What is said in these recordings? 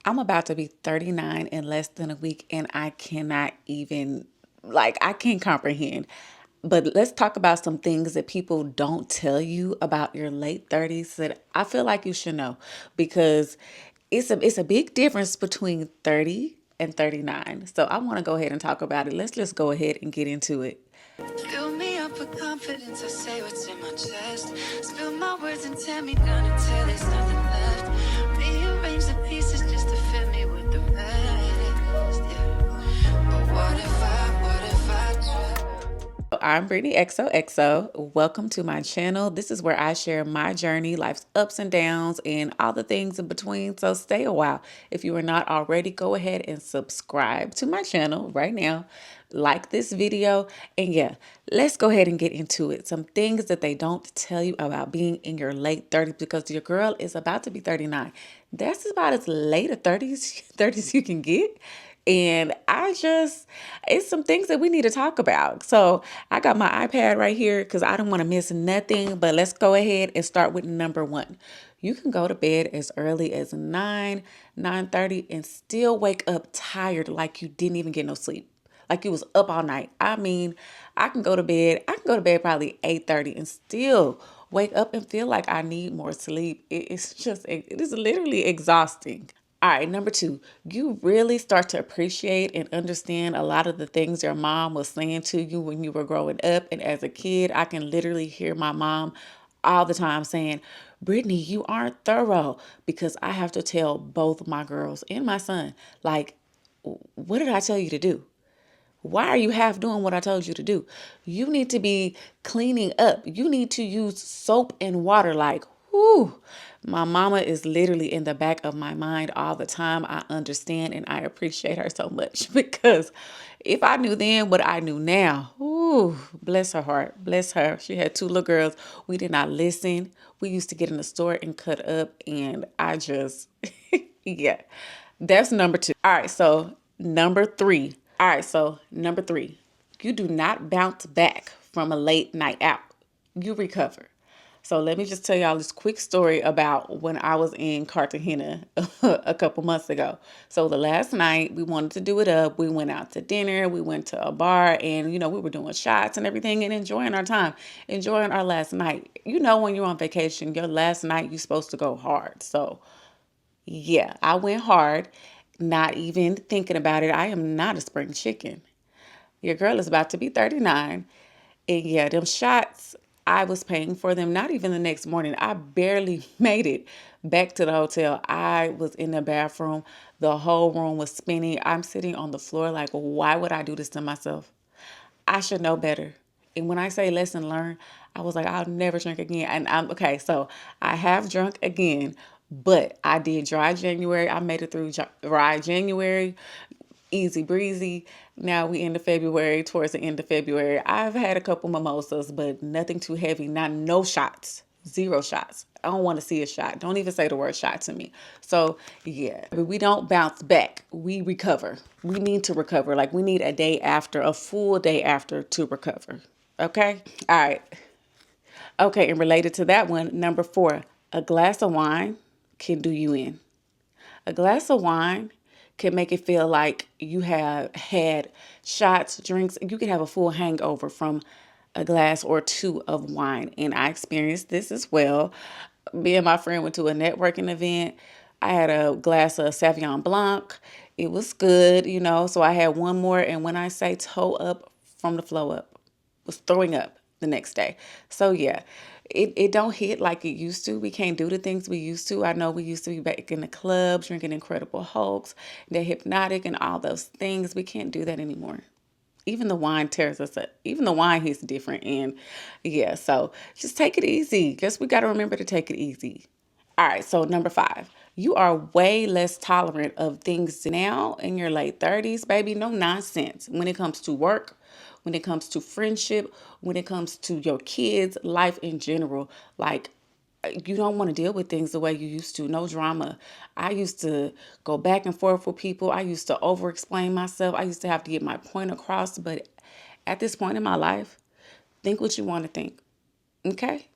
I'm about to be 39 in less than a week, and I cannot even, I can't comprehend. But let's talk about some things that people don't tell you about your late 30s that I feel like you should know, because it's a big difference between 30 and 39. So I want to go ahead and talk about it. Let's just go ahead and get into it. Fill me up with confidence, I say what's in my chest. Spill my words and tear me down until there's nothing left. Rearrange the pieces just to fit me with the rest. Yeah. But what if I try? I'm Brittany XOXO. Welcome to my channel. This is where I share my journey, life's ups and downs, and all the things in between. So stay a while. If you are not already, go ahead and subscribe to my channel right now. Like this video. And yeah, let's go ahead and get into it. Some things that they don't tell you about being in your late 30s, because your girl is about to be 39. That's about as late a 30s you can get. And it's some things that we need to talk about. So I got my iPad right here because I don't want to miss nothing. But let's go ahead and start with number one. You can go to bed as early as 9:30, and still wake up tired like you didn't even get no sleep. Like you was up all night. I mean, I can go to bed probably 8:30 and still wake up and feel like I need more sleep. It is literally exhausting. All right, number two, you really start to appreciate and understand a lot of the things your mom was saying to you when you were growing up. And as a kid, I can literally hear my mom all the time saying, Brittany, you aren't thorough, because I have to tell both my girls and my son, like, what did I tell you to do? Why are you half doing what I told you to do? You need to be cleaning up. You need to use soap and water. Like, whoo. My mama is literally in the back of my mind all the time. I understand and I appreciate her so much because if I knew then what I knew now, ooh, bless her heart, bless her. She had two little girls. We did not listen. We used to get in the store and cut up, and yeah, that's number two. All right, so number three. All right, so number three, you do not bounce back from a late night out. You recover. So let me just tell y'all this quick story about when I was in Cartagena a couple months ago. So the last night we wanted to do it up. We went out to dinner. We went to a bar, and we were doing shots and everything and enjoying our time, enjoying our last night. When you're on vacation, your last night you're supposed to go hard. So yeah, I went hard, not even thinking about it. I am not a spring chicken. Your girl is about to be 39. And yeah, them shots, I was paying for them not even the next morning. I barely made it back to the hotel. I was in the bathroom. The whole room was spinning. I'm sitting on the floor like, why would I do this to myself? I should know better. And when I say lesson learned, I was like, I'll never drink again. And I'm okay. So I have drunk again, but I did dry January. I made it through dry January, easy breezy. Now we into February, towards the end of February. I've had a couple mimosas, but nothing too heavy. Not no shots. Zero shots. I don't want to see a shot. Don't even say the word shot to me. So yeah, we don't bounce back. We recover. We need to recover. Like we need a day after, a full day after to recover. Okay? All right. Okay, and related to that one, number four, a glass of wine can do you in. A glass of wine can make it feel like you have had shots, drinks. You can have a full hangover from a glass or two of wine. And I experienced this as well. Me and my friend went to a networking event. I had a glass of Sauvignon Blanc. It was good, so I had one more. And when I say toe up from the flow up, was throwing up the next day. So yeah, it don't hit like it used to. We can't do the things we used to. I know we used to be back in the club drinking Incredible Hulks, the Hypnotic, and all those things. We can't do that anymore. Even the wine tears us up. Even the wine hits different. And yeah, so just take it easy. Guess we got to remember to take it easy. All right, so number five, you are way less tolerant of things now in your late 30s, baby. No nonsense when it comes to work, when it comes to friendship, when it comes to your kids, life in general. Like, you don't want to deal with things the way you used to. No drama. I used to go back and forth with people. I used to over explain myself. I used to have to get my point across. But at this point in my life, think what you want to think. Okay?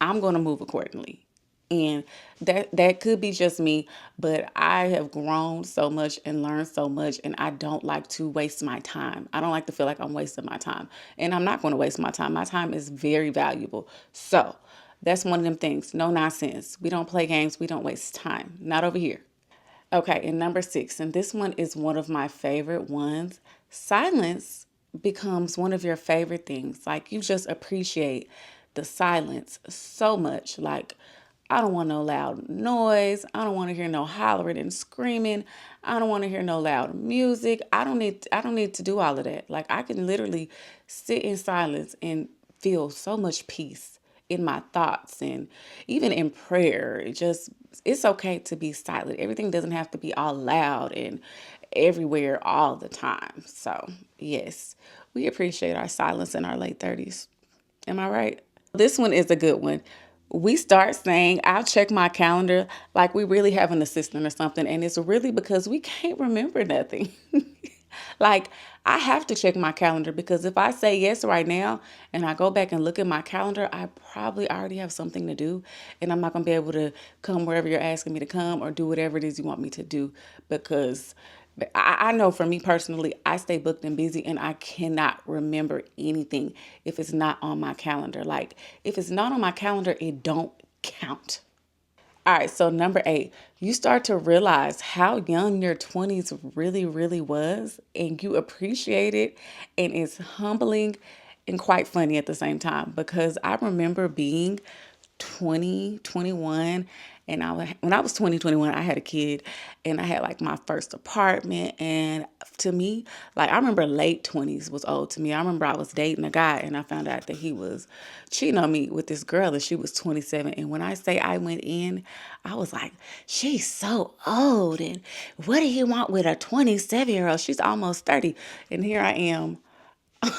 I'm going to move accordingly. And that could be just me, but I have grown so much and learned so much, and I don't like to waste my time. I don't like to feel like I'm wasting my time, and I'm not going to waste my time. My time is very valuable. So that's one of them things. No nonsense. We don't play games. We don't waste time. Not over here. Okay, and number 6, and this one is one of my favorite ones. Silence becomes one of your favorite things. Like you just appreciate the silence so much. Like, I don't want no loud noise. I don't want to hear no hollering and screaming. I don't want to hear no loud music. I don't need to do all of that. Like I can literally sit in silence and feel so much peace in my thoughts and even in prayer. It's okay to be silent. Everything doesn't have to be all loud and everywhere all the time. So, yes, we appreciate our silence in our late 30s. Am I right? This one is a good one. We start saying, I'll check my calendar like we really have an assistant or something. And it's really because we can't remember nothing. Like, I have to check my calendar because if I say yes right now and I go back and look at my calendar, I probably already have something to do and I'm not going to be able to come wherever you're asking me to come or do whatever it is you want me to do because I know for me personally, I stay booked and busy and I cannot remember anything if it's not on my calendar. Like, if it's not on my calendar, it don't count. All right, so number 8, you start to realize how young your 20s really, really was, and you appreciate it, and it's humbling and quite funny at the same time because I remember being 20, 21, and when I was 20, 21, I had a kid and I had like my first apartment. And to me, like I remember late 20s was old to me. I remember I was dating a guy and I found out that he was cheating on me with this girl and she was 27. And when I say I went in, I was like, she's so old. And what do you want with a 27-year-old? She's almost 30. And here I am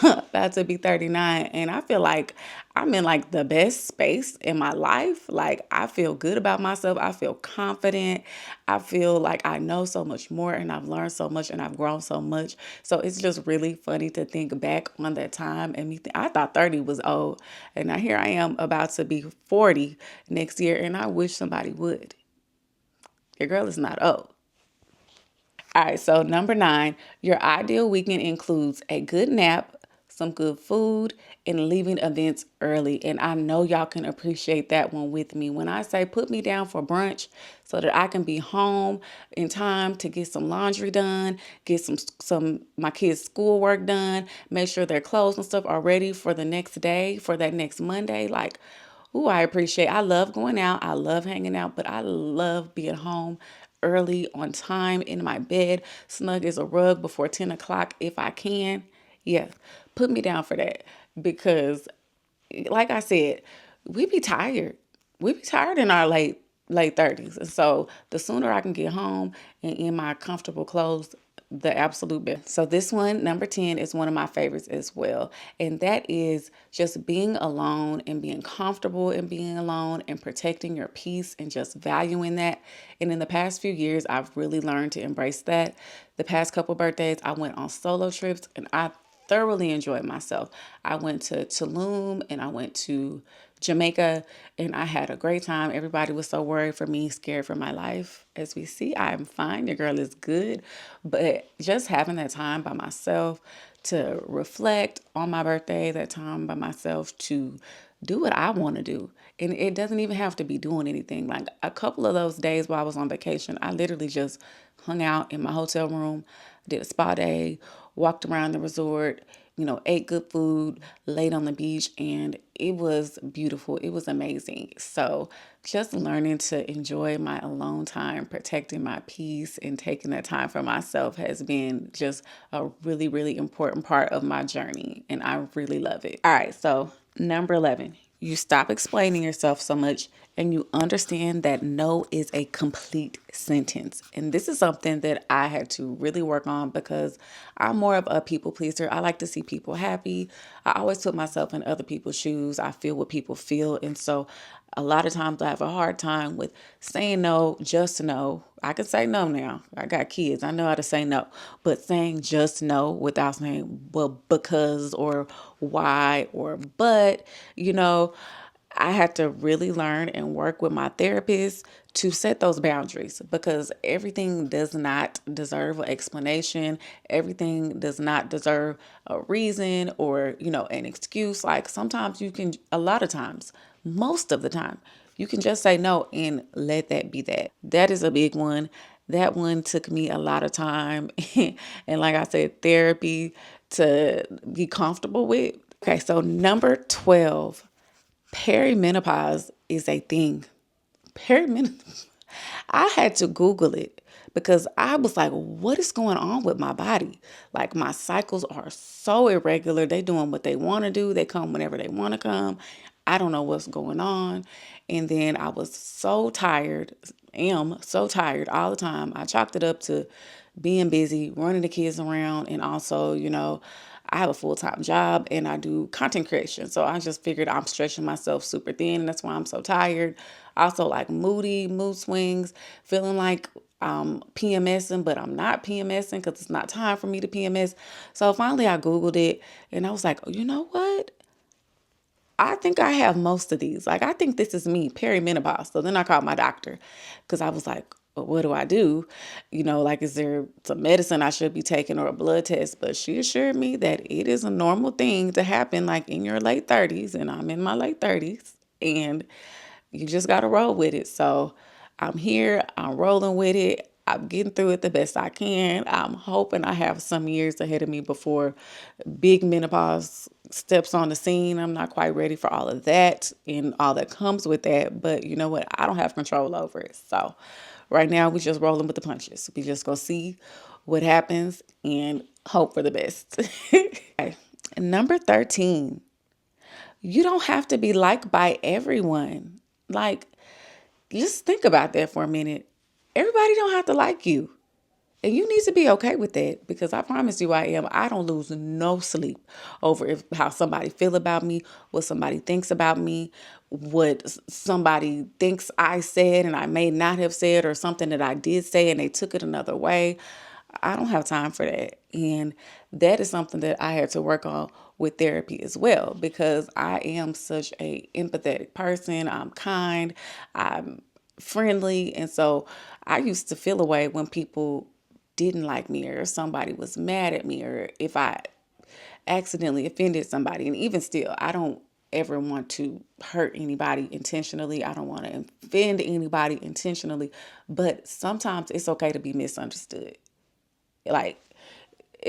about to be 39 and I feel like I'm in like the best space in my life. Like I feel good about myself. I feel confident. I feel like I know so much more and I've learned so much and I've grown so much. So it's just really funny to think back on that time and I thought 30 was old and now here I am about to be 40 next year and I wish somebody would. Your girl is not old. All right, so number 9, your ideal weekend includes a good nap, some good food, and leaving events early. And I know y'all can appreciate that one with me. When I say put me down for brunch so that I can be home in time to get some laundry done, get some my kids' schoolwork done, make sure their clothes and stuff are ready for the next day, for that next Monday. Like, ooh, I love going out. I love hanging out, but I love being home early on time in my bed, snug as a rug before 10 o'clock if I can. Yeah, put me down for that because, like I said, we be tired. We be tired in our late 30s. And so the sooner I can get home and in my comfortable clothes, the absolute best. So this one, number 10, is one of my favorites as well. And that is just being alone and being comfortable in being alone and protecting your peace and just valuing that. And in the past few years, I've really learned to embrace that. The past couple birthdays, I went on solo trips and I thoroughly enjoyed myself. I went to Tulum and I went to Jamaica and I had a great time. Everybody was so worried for me, scared for my life. As we see, I'm fine. Your girl is good. But just having that time by myself to reflect on my birthday, that time by myself to do what I want to do. And it doesn't even have to be doing anything. Like a couple of those days while I was on vacation, I literally just hung out in my hotel room, did a spa day, walked around the resort, ate good food, laid on the beach, and it was beautiful. It was amazing. So just learning to enjoy my alone time, protecting my peace, and taking that time for myself has been just a really, really important part of my journey, and I really love it. All right, so number 11, you stop explaining yourself so much and you understand that no is a complete sentence. And this is something that I had to really work on because I'm more of a people pleaser. I like to see people happy. I always put myself in other people's shoes. I feel what people feel. And so a lot of times I have a hard time with saying no, just no. I can say no now. I got kids. I know how to say no. But saying just no without saying, well, because or why or but, you know, I had to really learn and work with my therapist to set those boundaries because everything does not deserve an explanation. Everything does not deserve a reason or, an excuse. Like sometimes you can, a lot of times, most of the time, you can just say no and let that be that. That is a big one. That one took me a lot of time. And like I said, therapy to be comfortable with. Okay, so number 12, perimenopause is a thing. Perimenopause. I had to Google it because I was like, what is going on with my body? Like my cycles are so irregular. They doing what they want to do. They come whenever they want to come. I don't know what's going on. And then I was so tired, am so tired all the time. I chalked it up to being busy, running the kids around, and also, I have a full-time job and I do content creation. So I just figured I'm stretching myself super thin and that's why I'm so tired. Also like moody, mood swings, feeling like I'm PMSing, but I'm not PMSing because it's not time for me to PMS. So finally I Googled it and I was like, oh, you know what? I think I have most of these. Like, I think this is me, perimenopause. So then I called my doctor because I was like, well, what do I do? Like, is there some medicine I should be taking or a blood test? But she assured me that it is a normal thing to happen, like in your late 30s, and I'm in my late 30s, and you just got to roll with it. So I'm here, I'm rolling with it. I'm getting through it the best I can. I'm hoping I have some years ahead of me before big menopause steps on the scene. I'm not quite ready for all of that and all that comes with that. But you know what? I don't have control over it. So right now, we just rolling with the punches. We just gonna see what happens and hope for the best. Okay. Number 13, you don't have to be liked by everyone. Like, just think about that for a minute. Everybody don't have to like you. And you need to be okay with that because I promise you I am. I don't lose no sleep over how somebody feel about me, what somebody thinks about me, what somebody thinks I said and I may not have said, or something that I did say and they took it another way. I don't have time for that. And that is something that I had to work on with therapy as well because I am such a empathetic person. I'm kind, I'm friendly, and so I used to feel away when people didn't like me or somebody was mad at me or if I accidentally offended somebody. And even still, I don't ever want to hurt anybody intentionally. I don't want to offend anybody intentionally, but sometimes it's okay to be misunderstood. Like,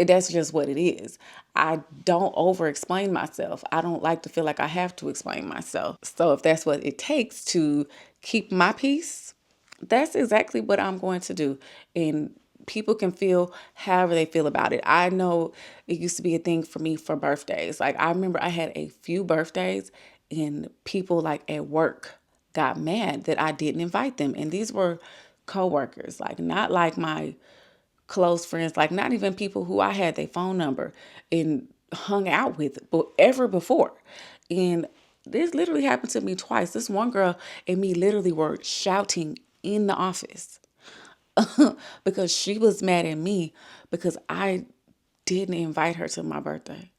that's just what it is. I don't over explain myself. I don't like to feel like I have to explain myself. So if that's what it takes to keep my peace, that's exactly what I'm going to do. And people can feel however they feel about it. I know it used to be a thing for me for birthdays. Like, I remember I had a few birthdays and people like at work got mad that I didn't invite them. And these were coworkers, like not like my close friends, like not even people who I had their phone number and hung out with ever before. And this literally happened to me twice. This one girl and me literally were shouting in the office because she was mad at me because I didn't invite her to my birthday.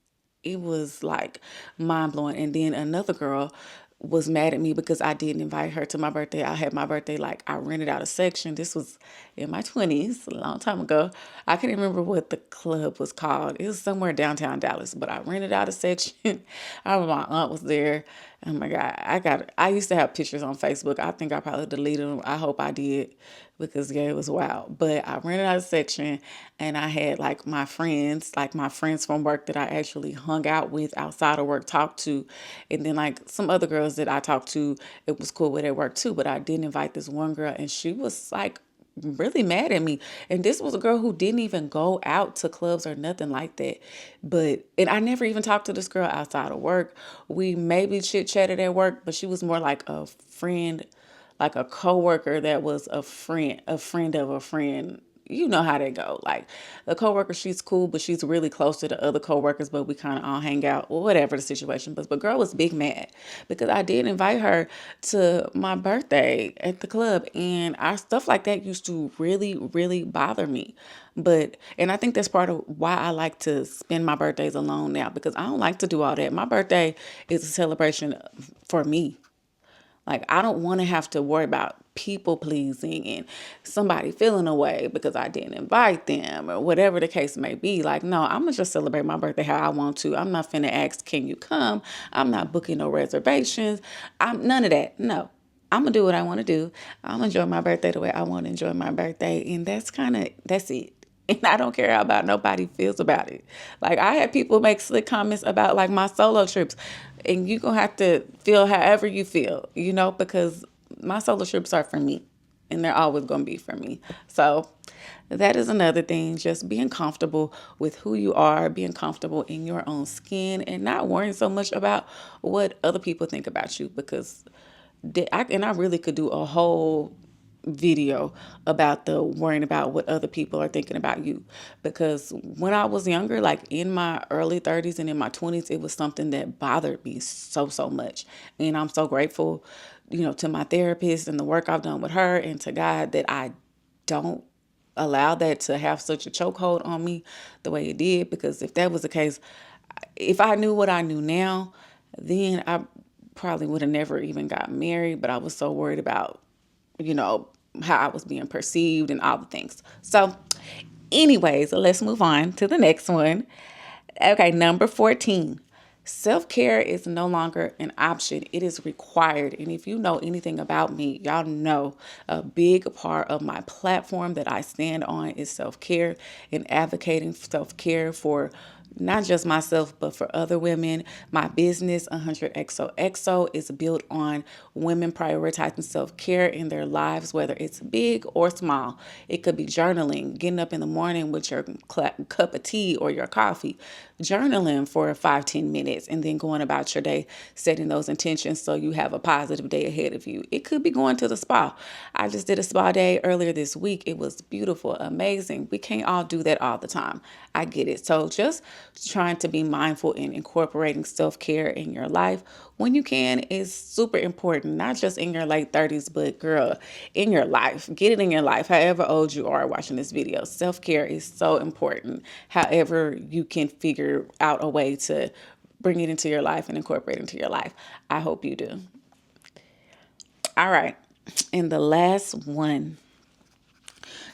It was like mind blowing. And then another girl was mad at me because I didn't invite her to my birthday. I had my birthday, like I rented out a section. This was in my 20s, a long time ago. I can't remember what the club was called. It was somewhere downtown Dallas, but I rented out a section. I remember my aunt was there. Oh my God. I used to have pictures on Facebook. I think I probably deleted them. I hope I did because yeah, it was wild. But I rented out a section and I had like my friends from work that I actually hung out with outside of work, talked to. And then like some other girls that I talked to, it was cool with at work too. But I didn't invite this one girl and she was like really mad at me. And this was a girl who didn't even go out to clubs or nothing like that. And I never even talked to this girl outside of work. We maybe chit chatted at work, but she was more like a friend, like a coworker that was a friend of a friend. You know how they go. Like the coworker, she's cool, but she's really close to the other coworkers, but we kind of all hang out, or whatever the situation. But girl was big mad because I did invite her to my birthday at the club, and our stuff like that used to really, really bother me. And I think that's part of why I like to spend my birthdays alone now because I don't like to do all that. My birthday is a celebration for me. Like, I don't want to have to worry about people pleasing and somebody feeling away because I didn't invite them or whatever the case may be. Like, no, I'm going to just celebrate my birthday how I want to. I'm not finna ask, can you come? I'm not booking no reservations. I'm none of that. No. I'm going to do what I want to do. I'm going to enjoy my birthday the way I want to enjoy my birthday. And that's it. And I don't care how about nobody feels about it. Like, I had people make slick comments about like my solo trips, and you gonna have to feel however you feel, because my solo trips are for me, and they're always gonna be for me. So that is another thing, just being comfortable with who you are, being comfortable in your own skin, and not worrying so much about what other people think about you. Because I really could do a whole video about the worrying about what other people are thinking about you, because when I was younger, like in my early 30s and in my 20s, it was something that bothered me so much. And I'm so grateful, to my therapist and the work I've done with her, and to God, that I don't allow that to have such a chokehold on me the way it did. Because if that was the case, if I knew what I knew now, then I probably would have never even got married. But I was so worried about, you know, how I was being perceived and all the things. So, anyways, let's move on to the next one. Okay, number 14. Self care is no longer an option, it is required. And if you know anything about me, y'all know a big part of my platform that I stand on is self care and advocating self care for not just myself, but for other women. My business, 100XOXO, is built on women prioritizing self care in their lives, whether it's big or small. It could be journaling, getting up in the morning with your cup of tea or your coffee, journaling for 5-10 minutes, and then going about your day, setting those intentions so you have a positive day ahead of you. It could be going to the spa. I just did a spa day earlier this week. It was beautiful, amazing. We can't all do that all the time. I get it. So just trying to be mindful and incorporating self-care in your life when you can is super important, not just in your late 30s, but girl, in your life. Get it in your life, however old you are watching this video. Self-care is so important. However, you can figure out a way to bring it into your life and incorporate it into your life. I hope you do. All right. And the last one,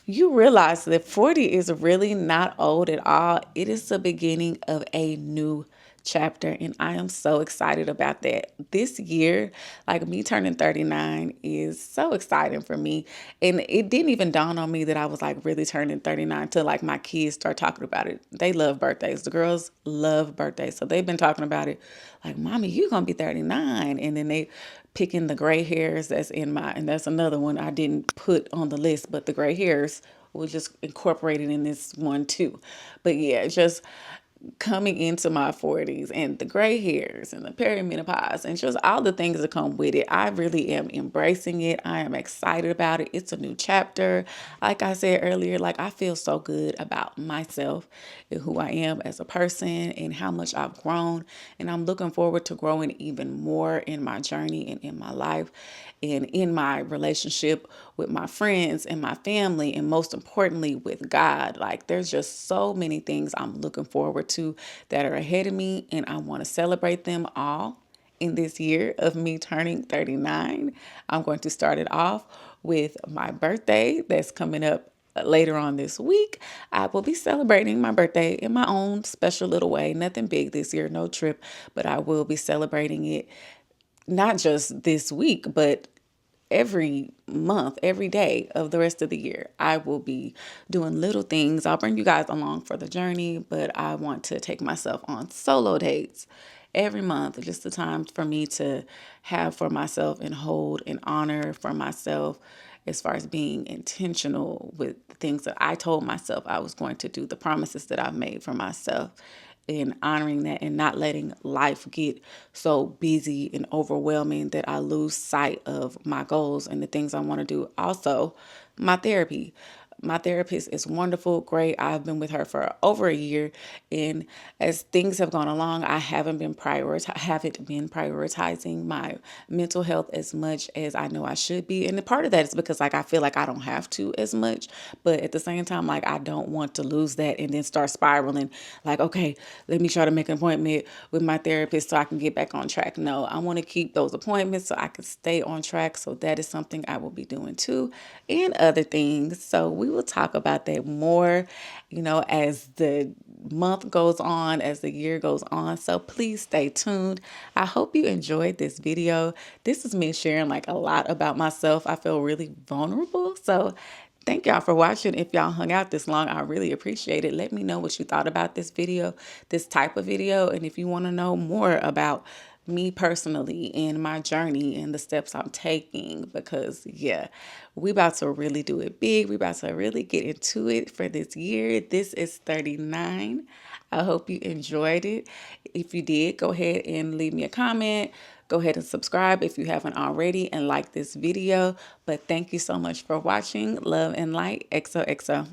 you realize that 40 is really not old at all. It is the beginning of a new chapter, and I am so excited about that. This year, like me turning 39 is so exciting for me. And it didn't even dawn on me that I was like really turning 39 until like my kids start talking about it. They love birthdays. The girls love birthdays. So they've been talking about it like, Mommy, you're going to be 39. And then they picking the gray hairs and that's another one I didn't put on the list, but the gray hairs was just incorporated in this one too. But yeah, just coming into my 40s and the gray hairs and the perimenopause and just all the things that come with it. I really am embracing it. I am excited about it. It's a new chapter. Like I said earlier, like I feel so good about myself and who I am as a person and how much I've grown. And I'm looking forward to growing even more in my journey and in my life and in my relationship with my friends and my family, and most importantly with God. Like there's just so many things I'm looking forward to that are ahead of me, and I want to celebrate them all in this year of me turning 39. I'm going to start it off with my birthday that's coming up later on this week. I will be celebrating my birthday in my own special little way. Nothing big this year, no trip, but I will be celebrating it not just this week, but every month, every day of the rest of the year. I will be doing little things. I'll bring you guys along for the journey, but I want to take myself on solo dates every month. Just the time for me to have for myself and hold and honor for myself as far as being intentional with the things that I told myself I was going to do, the promises that I've made for myself, and honoring that and not letting life get so busy and overwhelming that I lose sight of my goals and the things I want to do. Also, my therapy. my therapist is wonderful, great. I've been with her for over a year, and as things have gone along, I haven't been prioritizing my mental health as much as I know I should be. And part of that is because like I feel like I don't have to as much, but at the same time, like I don't want to lose that and then start spiraling. Like, okay, let me try to make an appointment with my therapist so I can get back on track. No, I want to keep those appointments so I can stay on track. So that is something I will be doing too, and other things. So we will talk about that more, as the month goes on, as the year goes on. So please stay tuned. I hope you enjoyed this video. This is me sharing like a lot about myself. I feel really vulnerable. So thank y'all for watching. If y'all hung out this long, I really appreciate it. Let me know what you thought about this video, this type of video. And if you want to know more about me personally and my journey and the steps I'm taking, because yeah, we about to really do it big. We about to really get into it for this year. This is 39. I hope you enjoyed it. If you did, go ahead and leave me a comment. Go ahead and subscribe if you haven't already and like this video. But thank you so much for watching. Love and light. XOXO.